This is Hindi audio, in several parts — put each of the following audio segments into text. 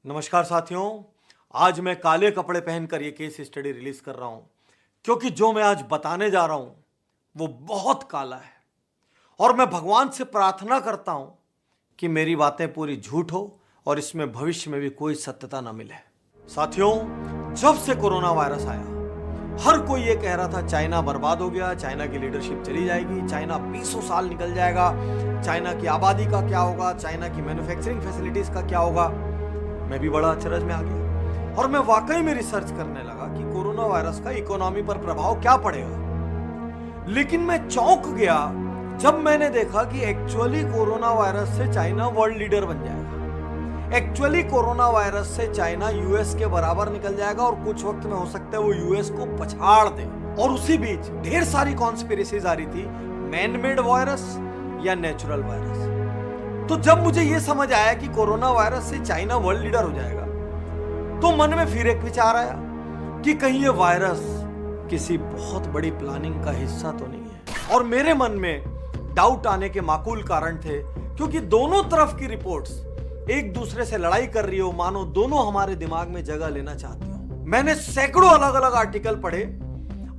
नमस्कार साथियों। आज मैं काले कपड़े पहनकर ये केस स्टडी रिलीज कर रहा हूं क्योंकि जो मैं आज बताने जा रहा हूं वो बहुत काला है और मैं भगवान से प्रार्थना करता हूं कि मेरी बातें पूरी झूठ हो और इसमें भविष्य में भी कोई सत्यता न मिले। साथियों, जब से कोरोना वायरस आया हर कोई ये कह रहा था चाइना बर्बाद हो गया, चाइना की लीडरशिप चली जाएगी, चाइना 20 साल निकल जाएगा, चाइना की आबादी का क्या होगा, चाइना की मैन्युफैक्चरिंग फैसिलिटीज का क्या होगा। मैं भी बड़ा अचरज में आ गया और मैं वाकई में रिसर्च करने लगा कि कोरोना वायरस का इकोनॉमी पर प्रभाव क्या पड़ेगा। लेकिन मैं चौंक गया जब मैंने देखा कि एक्चुअली कोरोना वायरस से चाइना वर्ल्ड लीडर बन जाएगा। एक्चुअली कोरोना वायरस से चाइना यूएस के बराबर निकल जाएगा और कुछ वक्त में हो सकता है वो यूएस को पछाड़ दे। और उसी बीच ढेर सारी कॉन्स्पिरेसीज आ रही थी, मैन मेड वायरस या नेचुरल वायरस। तो जब मुझे यह समझ आया कि कोरोना वायरस से चाइना वर्ल्ड लीडर हो जाएगा तो मन में फिर एक विचार आया कि कहीं ये वायरस किसी बहुत बड़ी प्लानिंग का हिस्सा तो नहीं है। और मेरे मन में डाउट आने के माकूल कारण थे क्योंकि दोनों तरफ की रिपोर्ट्स एक दूसरे से लड़ाई कर रही हो, मानो दोनों हमारे दिमाग में जगह लेना चाहती हो। मैंने सैकड़ों अलग अलग आर्टिकल पढ़े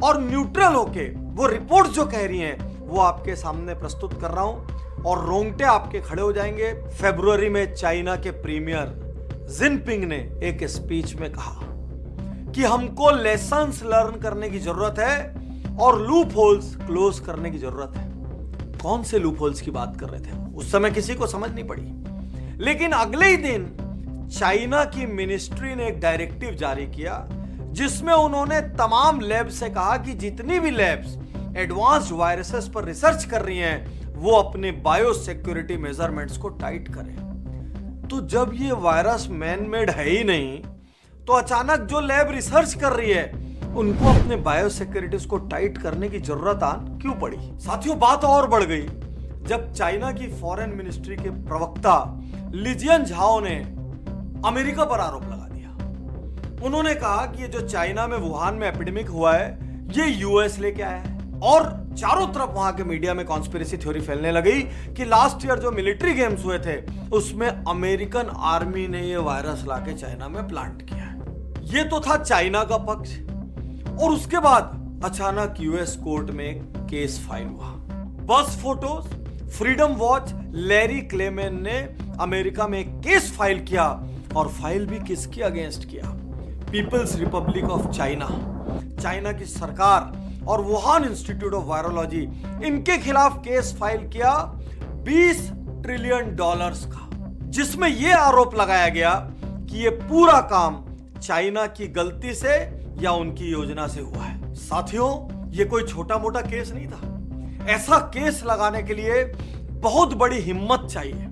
और न्यूट्रल होके वो रिपोर्ट जो कह रही हैं वो आपके सामने प्रस्तुत कर रहा हूं और रोंगटे आपके खड़े हो जाएंगे। फरवरी में चाइना के प्रीमियर जिनपिंग ने एक स्पीच में कहा कि हमको लेसन्स लर्न करने की जरूरत है और लूप होल्स क्लोज करने की जरूरत है। कौन से लूप होल्स की बात कर रहे थे उस समय किसी को समझ नहीं पड़ी। लेकिन अगले ही दिन चाइना की मिनिस्ट्री ने एक डायरेक्टिव जारी किया जिसमें उन्होंने तमाम लैब से कहा कि जितनी भी लैब्स एडवांस्ड वायरसेस पर रिसर्च कर रही हैं वो अपने बायो सिक्योरिटी मेजरमेंट्स को टाइट करें। तो जब ये वायरस मैन मेड है ही नहीं तो अचानक जो लैब रिसर्च कर रही है उनको अपने बायो सिक्योरिटीज को टाइट करने की जरूरत क्यों पड़ी। साथियों, बात और बढ़ गई जब चाइना की फॉरेन मिनिस्ट्री के प्रवक्ता लिजियन झाओ ने अमेरिका पर आरोप लगा दिया। उन्होंने कहा कि ये जो चाइना में वुहान में एपिडेमिक हुआ है ये यूएस लेके आया है और चारों तरफ वहां के मीडिया में कॉन्स्पिरेसी थ्योरी फैलने लगी कि लास्ट ईयर जो मिलिट्री गेम्स हुए थे उसमें अमेरिकन आर्मी ने ये वायरस लाके चाइना में प्लांट किया है। ये तो था चाइना का पक्ष। और उसके बाद अचानक यूएस कोर्ट में केस फाइल हुआ। बस फोटोज, फ्रीडम वॉच, लैरी क्लेमेन ने अमेरिका में एक केस फाइल किया और फाइल भी किसके अगेंस्ट किया? People's Republic of China, China की सरकार और वुहान इंस्टीट्यूट ऑफ वायरोलॉजी, इनके खिलाफ केस फाइल किया $20 ट्रिलियन का, जिसमें यह आरोप लगाया गया कि यह पूरा काम चाइना की गलती से या उनकी योजना से हुआ है। साथियों, यह कोई छोटा मोटा केस नहीं था। ऐसा केस लगाने के लिए बहुत बड़ी हिम्मत चाहिए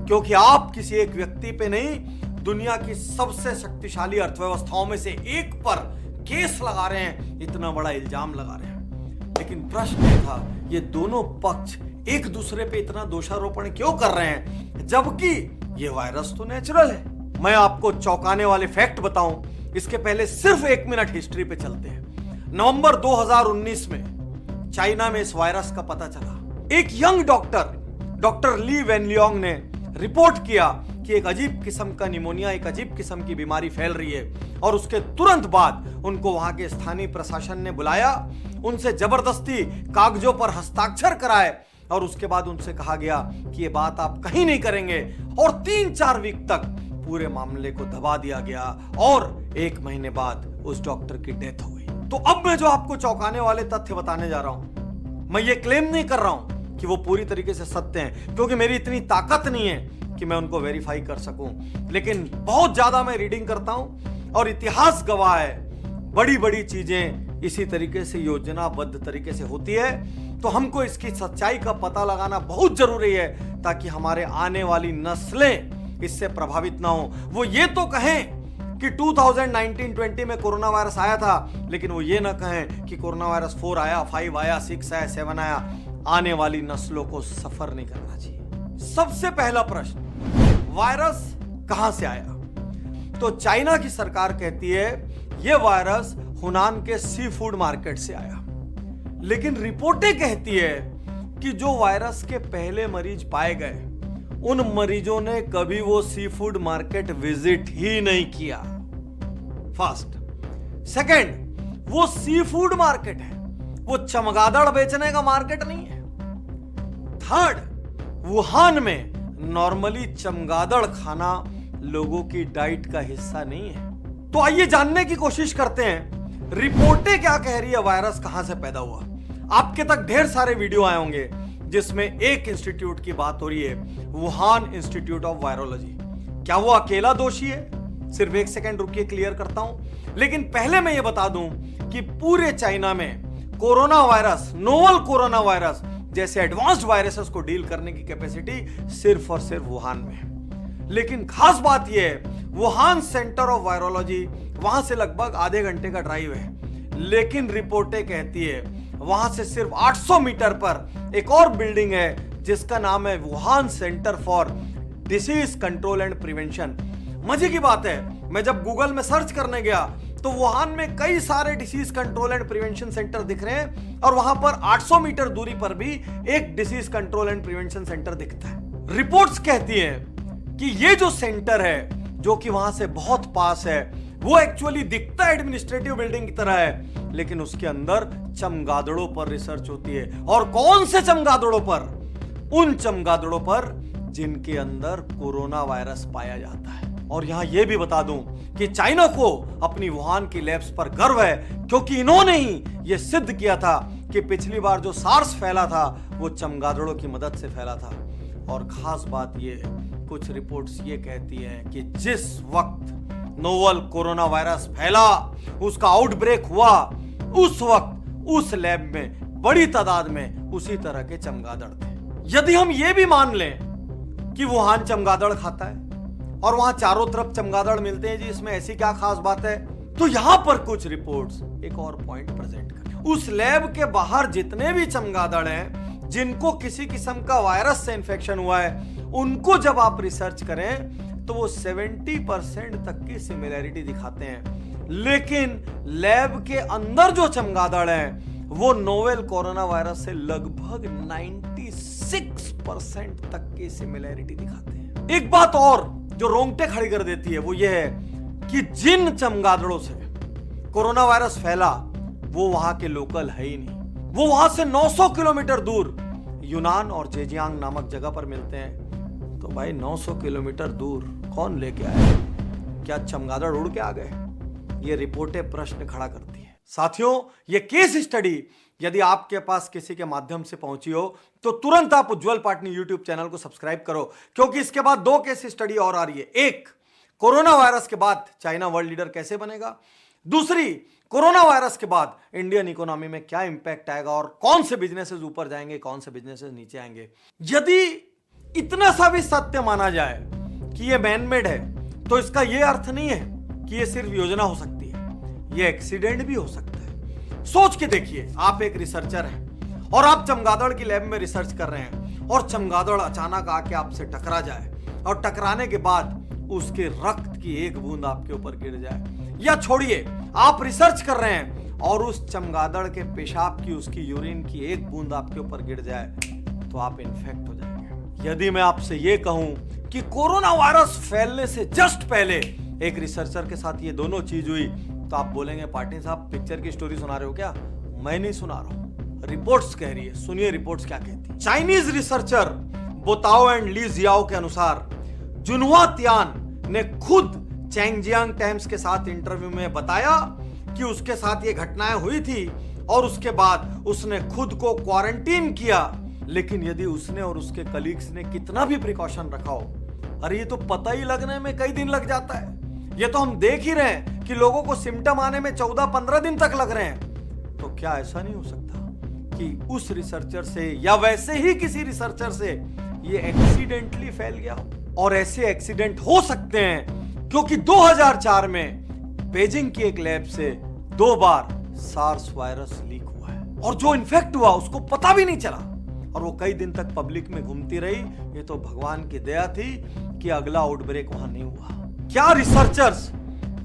क्योंकि आप किसी एक व्यक्ति पे नहीं, दुनिया की सबसे शक्तिशाली अर्थव्यवस्थाओं में से एक पर केस लगा रहे हैं, इतना बड़ा इल्जाम लगा रहे हैं। लेकिन प्रश्न यह था ये दोनों पक्ष एक दूसरे पे इतना दोषारोपण क्यों कर रहे हैं जबकि ये वायरस तो नेचुरल है। मैं आपको चौंकाने वाले फैक्ट बताऊं इसके पहले सिर्फ 1 मिनट हिस्ट्री पे चलते हैं। नवंबर 2019 में चाइना में इस वायरस का पता चला। एक यंग डॉक्टर ली वेनलियोंग ने रिपोर्ट किया कि एक अजीब किस्म का निमोनिया, एक अजीब किस्म की बीमारी फैल रही है और उसके तुरंत बाद उनको वहां के स्थानीय प्रशासन ने बुलाया, उनसे जबरदस्ती कागजों पर हस्ताक्षर कराए और उसके बाद उनसे कहा गया कि ये बात आप कहीं नहीं करेंगे और 3-4 वीक तक पूरे मामले को दबा दिया गया और 1 महीने बाद उस डॉक्टर की डेथ हो गई। तो अब मैं जो आपको चौंकाने वाले तथ्य बताने जा रहा हूं, मैं ये क्लेम नहीं कर रहा हूं कि वो पूरी तरीके से सत्य हैं क्योंकि मेरी इतनी ताकत नहीं है कि मैं उनको वेरीफाई कर सकूं, लेकिन बहुत ज्यादा मैं रीडिंग करता हूं और इतिहास गवाह है बड़ी बड़ी चीजें इसी तरीके से योजनाबद्ध तरीके से होती है। तो हमको इसकी सच्चाई का पता लगाना बहुत जरूरी है ताकि हमारे आने वाली नस्लें इससे प्रभावित ना हो। वो ये तो कहें कि 2019-20 में कोरोना वायरस आया था लेकिन वो ये ना कहें कि कोरोना वायरस 4 आया, 5 आया, 6 आया, 7 आया। आने वाली नस्लों को सफर नहीं करना चाहिए। सबसे पहला प्रश्न, वायरस कहां से आया? तो चाइना की सरकार कहती है यह वायरस हुनान के सी फूड मार्केट से आया, लेकिन रिपोर्टें कहती है कि जो वायरस के पहले मरीज पाए गए उन मरीजों ने कभी वो सी फूड मार्केट विजिट ही नहीं किया। फर्स्ट। सेकंड, वो सी फूड मार्केट है, वो चमगादड़ बेचने का मार्केट नहीं है। थर्ड, वुहान में नॉर्मली चमगादड़ खाना लोगों की डाइट का हिस्सा नहीं है। तो आइए जानने की कोशिश करते हैं, रिपोर्टें क्या कह रही है, वायरस कहां से पैदा हुआ। आपके तक ढेर सारे वीडियो आए होंगे जिसमें एक इंस्टीट्यूट की बात हो रही है, वुहान इंस्टीट्यूट ऑफ वायरोलॉजी। क्या वो अकेला दोषी है? सिर्फ एक सेकंड रुकिए, क्लियर करता हूं। लेकिन पहले मैं ये बता दूं कि पूरे चाइना में corona virus, novel corona virus जैसे एडवांस्ड वायरसेस को डील करने की कैपेसिटी सिर्फ और सिर्फ वुहान में है। लेकिन खास बात यह है, वुहान सेंटर ऑफ वायरोलॉजी, वहां से लगभग आधे घंटे का ड्राइव है। लेकिन रिपोर्टें कहती है वहां से सिर्फ 800 मीटर पर एक और बिल्डिंग है जिसका नाम है Wuhan centre for disease control and prevention. मजे की बात है, मैं जब गूगल में सर्च करने गया तो वुहान में कई सारे disease control and prevention centre दिख रहे हैं और वहां पर 800 मीटर दूरी पर भी एक disease control and prevention centre दिखता है। रिपोर्ट्स कहती हैं कि ये जो सेंटर है जो कि वहां से बहुत पास है, वो एक्चुअली दिखता एडमिनिस्ट्रेटिव बिल्डिंग की तरह है, लेकिन उसके अंदर चमगादड़ों पर रिसर्च होती है। और कौन से चमगादड़ों पर? उन चमगादड़ों पर जिनके अंदर कोरोना वायरस पाया जाता है। और यहां यह भी बता दूं कि चाइना को अपनी वुहान की लैब्स पर गर्व है, क्योंकि इन्होंने ही यह सिद्ध किया था कि पिछली बार जो सार्स फैला था वो चमगादड़ों की मदद से फैला था। और खास बात यह, कुछ रिपोर्ट्स ये कहती हैं कि जिस वक्त नोवल कोरोना वायरस फैला, उसका आउटब्रेक हुआ, उस वक्त उस लैब में बड़ी तादाद में उसी तरह के चमगादड़ थे। यदि हम ये भी मान लें कि वुहान चमगादड़ खाता है और वहां चारों तरफ चमगादड़ मिलते हैं जी, इसमें ऐसी क्या खास बात है? तो यहां पर कुछ रिपोर्ट्स एक और पॉइंट प्रेजेंट करें। उस लैब के बाहर जितने भी चमगादड़ हैं जिनको किसी किस्म का वायरस से इंफेक्शन हुआ है, उनको जब आप रिसर्च करें तो वो 70% तक की सिमिलैरिटी दिखाते हैं। लेकिन लैब के अंदर जो चमगादड़ हैं वो नोवेल कोरोना वायरस से लगभग 96% तक की सिमिलैरिटी दिखाते हैं। एक बात और जो रोंगटे खड़ी कर देती है वो ये है कि जिन चमगादड़ों से कोरोना वायरस फैला वो वहां के लोकल है ही नहीं। वो वहां से 900 किलोमीटर दूर यूनान और जेजियांग नामक जगह पर मिलते हैं। तो भाई 900 किलोमीटर दूर कौन लेके आया? क्या चमगादड़ उड़ के आ गए? ये रिपोर्टें प्रश्न खड़ा करती हैं। साथियों, ये केस स्टडी यदि आपके पास किसी के माध्यम से पहुंची हो तो तुरंत आप उज्जवल पाटनी यूट्यूब चैनल को सब्सक्राइब करो, क्योंकि इसके बाद 2 केस स्टडी और आ रही है। एक, कोरोना वायरस के बाद चाइना वर्ल्ड लीडर कैसे बनेगा। दूसरी, कोरोना वायरस के बाद इंडियन इकोनॉमी में क्या इंपैक्ट आएगा और कौन से बिजनेसेस ऊपर जाएंगे, कौन से बिजनेसेस नीचे आएंगे। यदि इतना सा भी सत्य माना जाए कि ये मैनमेड है, तो इसका यह अर्थ नहीं है कि ये सिर्फ योजना हो सकती है, ये एक्सीडेंट भी हो सकता है। सोच के देखिए, आप एक रिसर्चर हैं और आप चमगादड़ की लैब में रिसर्च कर रहे हैं और चमगादड़ अचानक आके आपसे टकरा जाए और टकराने के बाद उसके रक्त की एक बूंद आपके ऊपर गिर जाए, या छोड़िए आप रिसर्च कर रहे हैं और उस चमगादड़ के पेशाब की, उसकी यूरिन की एक बूंद आपके ऊपर गिर जाए, तो आप इन्फेक्ट हो जाएंगे। यदि मैं आपसे यह कहूं कि कोरोना वायरस फैलने से जस्ट पहले एक रिसर्चर के साथ ये दोनों चीज हुई, तो आप बोलेंगे पाटिल साहब पिक्चर की स्टोरी सुना रहे हो क्या? मैं नहीं सुना रहा हूं, रिपोर्ट्स कह रही है। सुनिए रिपोर्ट्स क्या कहती है। Chinese researcher Botao and Li Jiao के अनुसार जुनहुआ तियान ने खुद चैंगजियांग टाइम्स के साथ इंटरव्यू में बताया कि उसके साथ ये घटनाएं हुई थी और उसके बाद उसने खुद को क्वारंटीन किया। लेकिन यदि उसने और उसके कलीग्स ने कितना भी प्रिकॉशन रखा हो, अरे ये तो पता ही लगने में कई दिन लग जाता है। ये तो हम देख ही रहे हैं कि लोगों को सिम्टम आने में 14-15 दिन तक लग रहे हैं। तो क्या ऐसा नहीं हो सकता कि उस रिसर्चर से या वैसे ही किसी रिसर्चर से ये एक्सीडेंटली फैल गया हो? और ऐसे एक्सीडेंट हो सकते हैं क्योंकि 2004 में बीजिंग की एक लैब से 2 बार सार्स वायरस लीक हुआ है और जो इन्फेक्ट हुआ उसको पता भी नहीं चला और वो कई दिन तक पब्लिक में घूमती रही। ये तो भगवान की दया थी कि अगला आउटब्रेक वहां नहीं हुआ। क्या रिसर्चर्स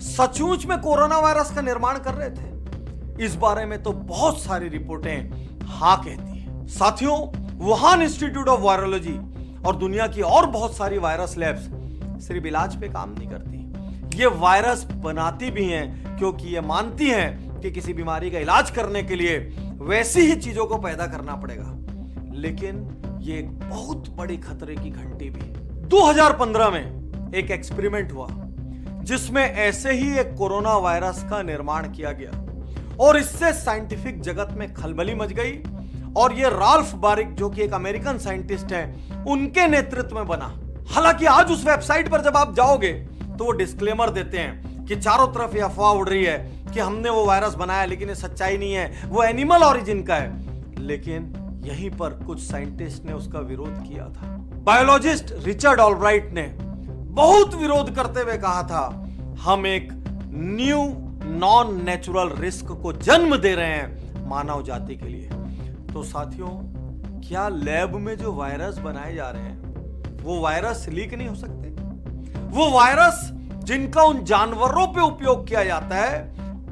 सचमुच में कोरोना वायरस का निर्माण कर रहे थे? इस बारे में तो बहुत सारी रिपोर्टें हां कहती हैं। साथियों, वुहान इंस्टीट्यूट ऑफ वायरोलॉजी और दुनिया की और बहुत सारी वायरस लैब्स सिर्फ इलाज पे काम नहीं करती, ये वायरस बनाती भी हैं क्योंकि ये मानती हैं कि किसी बीमारी का इलाज करने के लिए वैसी ही चीजों को पैदा करना पड़ेगा। लेकिन ये एक बहुत बड़ी खतरे की घंटी भी है। 2015 में एक एक्सपेरिमेंट हुआ जिसमें ऐसे ही एक कोरोना वायरस का निर्माण किया गया और इससे साइंटिफिक जगत में खलबली मच गई और ये राल्फ बारिक जो कि एक अमेरिकन साइंटिस्ट हैं उनके नेतृत्व में बना। हालांकि आज उस वेबसाइट पर जब आप जाओगे तो वो डिस्क्लेमर देते हैं कि चारों तरफ ये अफवाह उड़ रही है कि हमने वो वायरस बनाया, लेकिन ये सच्चाई नहीं है, वो एनिमल ओरिजिन का है। लेकिन यहीं पर कुछ साइंटिस्ट ने उसका विरोध किया था। बायोलॉजिस्ट रिचर्ड ऑलब्राइट ने बहुत विरोध करते हुए कहा था हम एक न्यू नॉन नेचुरल रिस्क को जन्म दे रहे हैं मानव जाति के लिए। तो साथियों, क्या लैब में जो वायरस बनाए जा रहे हैं वो वायरस लीक नहीं हो सकते? वो वायरस जिनका उन जानवरों पे उपयोग किया जाता है,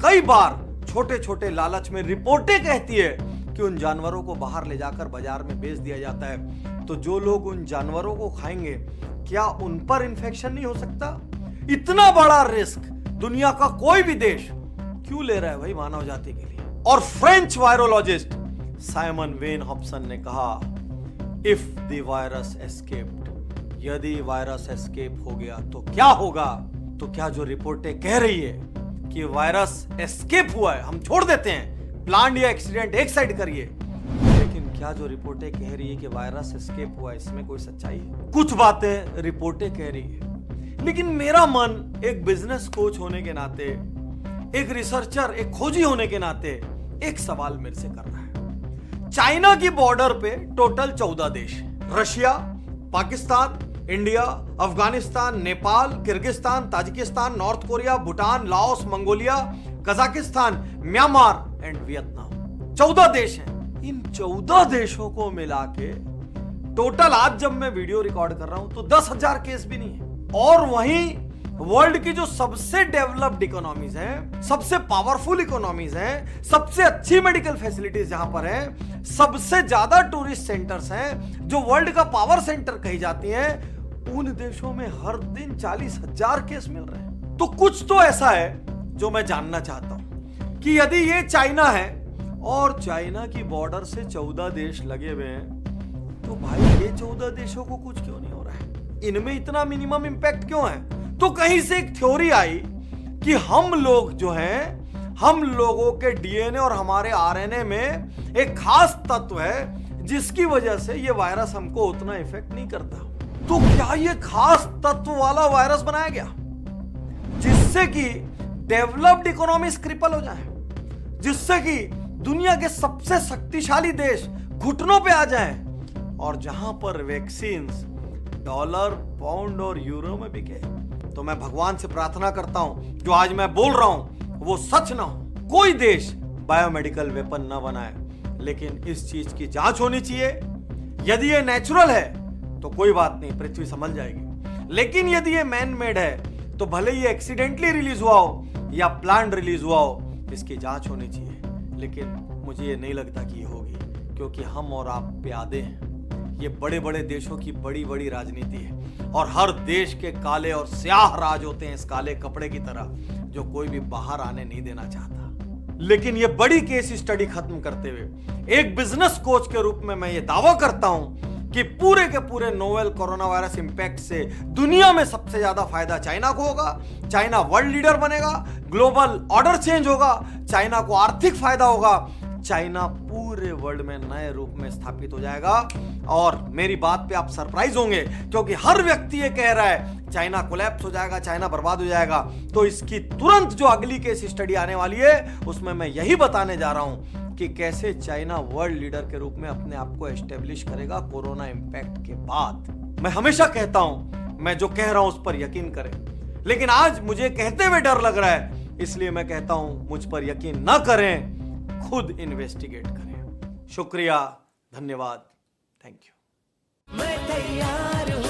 कई बार छोटे छोटे लालच में रिपोर्टें कहती है कि उन जानवरों को बाहर ले जाकर बाजार में बेच दिया जाता है। तो जो लोग उन जानवरों को खाएंगे क्या उन पर इंफेक्शन नहीं हो सकता? इतना बड़ा रिस्क दुनिया का कोई भी देश क्यों ले रहा है भाई मानव जाति के लिए? और French virologist Simon when Hobson ने कहा इफ द वायरस एस्केप्ड, यदि वायरस एस्केप हो गया तो क्या होगा? तो क्या जो रिपोर्टें कह रही है कि वायरस एस्केप हुआ है हम छोड़ देते हैं, प्लान या एक्सीडेंट एक साइड करिए, लेकिन क्या जो रिपोर्टें कह रही है कि वायरस एस्केप हुआ है इसमें कोई सच्चाई है? कुछ बातें रिपोर्टें कह रही है, लेकिन मेरा मन एक बिजनेस कोच होने के नाते, एक रिसर्चर, एक खोजी होने के नाते एक सवाल मेरे से कर रहा है। चाइना की बॉर्डर पे टोटल 14 देश हैं। Russia, Pakistan, India, Afghanistan, Nepal, Kyrgyzstan, Tajikistan, north Korea, Bhutan, Laos, Mongolia, Kazakhstan, Myanmar and Vietnam. 14 देश हैं। इन 14 देशों को मिला के टोटल आज जब मैं वीडियो रिकॉर्ड कर रहा हूं तो 10,000 केस भी नहीं है। और वहीं वर्ल्ड की जो सबसे डेवलप्ड इकोनॉमीज हैं, सबसे पावरफुल इकोनॉमीज हैं, सबसे अच्छी मेडिकल फैसिलिटीज जहां पर हैं, सबसे ज्यादा टूरिस्ट सेंटर्स हैं, जो वर्ल्ड का पावर सेंटर कही जाती हैं, उन देशों में हर दिन 40,000 केस मिल रहे हैं। तो कुछ तो ऐसा है जो मैं जानना चाहता हूं कि यदि ये चाइना है और चाइना की बॉर्डर से 14 देश लगे हुए हैं, तो भाई ये 14 देशों को कुछ क्यों नहीं हो रहा है? इनमें इतना मिनिमम इंपैक्ट क्यों है? तो कहीं से एक थ्योरी आई कि हम लोग जो हैं, हम लोगों के डीएनए और हमारे आरएनए में एक खास तत्व है जिसकी वजह से ये वायरस हमको उतना इफेक्ट नहीं करता। तो क्या ये खास तत्व वाला वायरस बनाया गया जिससे कि डेवलप्ड इकोनॉमी क्रिपल हो जाए, जिससे कि दुनिया के सबसे शक्तिशाली देश घुटनों पे आ जाएं और जहां पर वैक्सीन्स डॉलर, पाउंड और यूरो में बिके? तो मैं भगवान से प्रार्थना करता हूं जो आज मैं बोल रहा हूं वो सच ना हो। कोई देश बायोमेडिकल वेपन ना बनाए, लेकिन इस चीज की जांच होनी चाहिए। यदि ये नेचुरल है तो कोई बात नहीं, पृथ्वी संभल जाएगी। लेकिन यदि ये मैन मेड है तो भले ही एक्सीडेंटली रिलीज हुआ हो या प्लान रिलीज हुआ हो, इसकी जांच होनी चाहिए। लेकिन मुझे ये नहीं लगता कि ये होगी, क्योंकि हम और आप प्यादे हैं। ये बड़े बड़े देशों की बड़ी बड़ी राजनीति है और हर देश के काले और स्याह राज होते हैं इस काले कपड़े की तरह, जो कोई भी बाहर आने नहीं देना चाहता। लेकिन ये बड़ी केस स्टडी खत्म करते हुए एक बिजनेस कोच के रूप में मैं ये दावा करता हूं कि पूरे के पूरे नोवेल कोरोना वायरस इंपैक्ट से दुनिया में सबसे ज्यादा फायदा चाइना को होगा। चाइना वर्ल्ड लीडर बनेगा, ग्लोबल ऑर्डर चेंज होगा, चाइना को आर्थिक फायदा होगा, चाइना पूरे वर्ल्ड में नए रूप में स्थापित हो जाएगा। और मेरी बात पे आप सरप्राइज होंगे क्योंकि हर व्यक्ति ये कह रहा है चाइना कोलैप्स हो जाएगा, चाइना बर्बाद हो जाएगा। तो इसकी तुरंत जो अगली केस स्टडी आने वाली है उसमें मैं यही बताने जा रहा हूं कि कैसे चाइना वर्ल्ड लीडर के रूप में अपने आप को एस्टेब्लिश करेगा कोरोना इंपैक्ट के बाद। मैं हमेशा कहता हूं मैं जो कह रहा हूं उस पर यकीन करें, लेकिन आज मुझे कहते हुए डर लग रहा है, इसलिए मैं कहता हूं मुझ पर यकीन ना करें, खुद इन्वेस्टिगेट करें। शुक्रिया, धन्यवाद, थैंक यू। मैं तैयार हूं।